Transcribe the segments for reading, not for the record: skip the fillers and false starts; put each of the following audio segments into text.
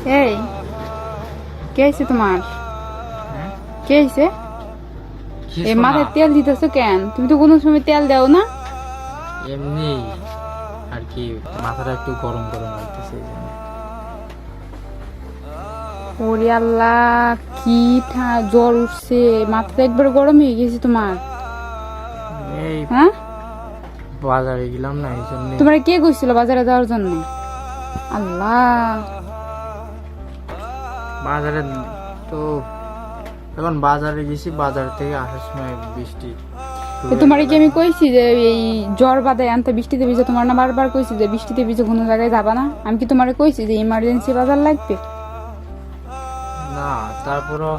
এই কে আইছে তোমার? হ্যাঁ? কে আইছে? কিছু এই না, মাথায় তেল দিতেছো কেন? তুমি তো কোনো সময় তেল দাও না। এমনি আর কি, মাথাটা একটু গরম গরম লাগতেছে এই জন্য। ওরে আল্লাহ, কি জ্বর উঠছে, মাথাটা একবার গরম হয়ে গেছে তোমার। এই হ্যাঁ, বাজারে গেলাম না, এই জন্য। তোমার কে কইছিল বাজারে যাওয়ার জন্য? আল্লাহ, বাজারে তো এখন বাজারে গেছি, বাজার থেকে আসার সময় বৃষ্টি শুরু হয়ে তোমার গেল। কি আমি কইছি যে এই জ্বর বাদায় আনতে বৃষ্টিতে ভিজে? তোমার না বারবার কইছি যে বৃষ্টিতে ভিজে কোনো জায়গায় যাবা না। আমি কি তোমারে কইছি যে ইমার্জেন্সি বাজার লাগবে? না, তারপরও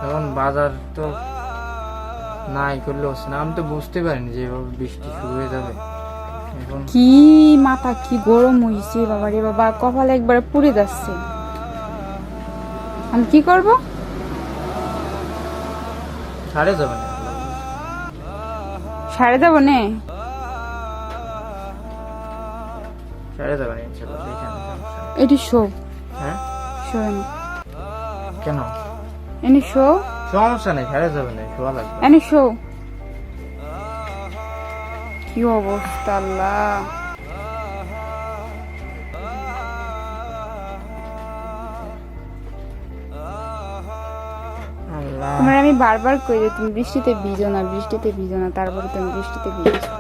এখন বাজার তো নাই করলে হচ্ছে না। আমি তো বুঝতে পারিনি যে এভাবে বৃষ্টি শুরু হয়ে যাবে এখন। কি মাথা কি গরম হইছে বাবা রে বাবা, কপাল একবারে পুড়ে যাচ্ছে। আমি কি করব? সারে যাবে না, সারে যাবো নে? সারে যাবে না ইনশাল্লাহ, এখানে সমস্যা নেই। এটি শো, হ্যাঁ, শো এনে, কেন এনে শো, সমস্যা নেই, সারে যাবে না, শোয়া লাগবে। এনে শো। কি অবস্থা আল্লাহ! আল্লাহ, তোমার আমি বারবার কই যে তুমি বৃষ্টিতে ভিজো না, বৃষ্টিতে ভিজো না, তারপরে তুমি বৃষ্টিতে ভিজছো।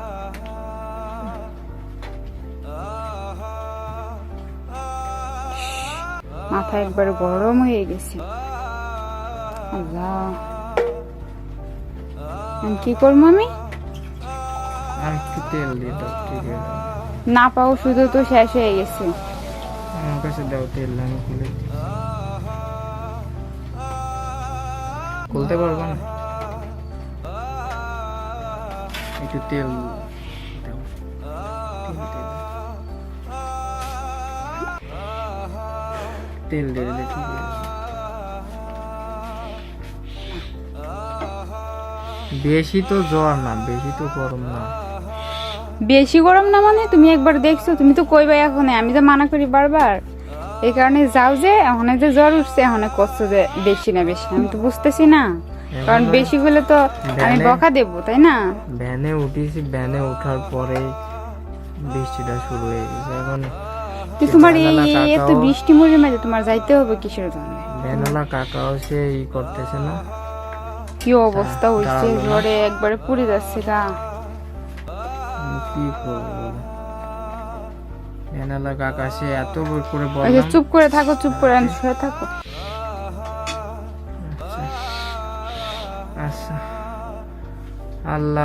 মাথা একবার গরম হয়ে গেছে। আল্লাহ, আমি কি করবো? আমি আর একটু তেল দিয়ে দাও, ঠিক হয়ে যাবে। না পাও, শুধু তো শেষ হয়ে গেছে। আমার কাছে দাও তেল, আমি খুলে দিই। খুলতে পারবো না, একটু তেল দাও। তেল দিয়ে দিলে ঠিক হয়ে যাবে। বেশি তো জ্বর না, বেশি তো গরম না। বেশি গরম না মানে? তুমি একবার দেখছো? তুমি তো কইবাই এখন, আমি তো মানা করি বারবার। এই কারণে যাও যে এখন যে জ্বর উঠছে, এখন করছো যে বেশি না বেশি না। আমি তো বুঝতেছি না, কারণ বেশি হলে তো আমি বকা দেবো, তাই না? ভ্যানে উঠেছি, ভ্যানে ওঠার পরে বৃষ্টিটা শুরু হয়ে গেছে। এখন তো তোমার এই ভ্যানওয়ালা এত কাকাও, বৃষ্টি মরে মাঝে তোমার যাইতে হবে কিসের জন্য? ভ্যানওয়ালা কাকাও সে করতেছে না। কি অবস্থা হয়েছে, দাঁড়ালো না। জ্বরে একবারে পুড়ে যাচ্ছে গা। আমি কি করবো বলো? ভ্যানওয়ালা কাকা সে এত করে আচ্ছা বললাম। চুপ করে থাকো, চুপ করে শুয়ে থাকো। আচ্ছা, আচ্ছা, আল্লাহ।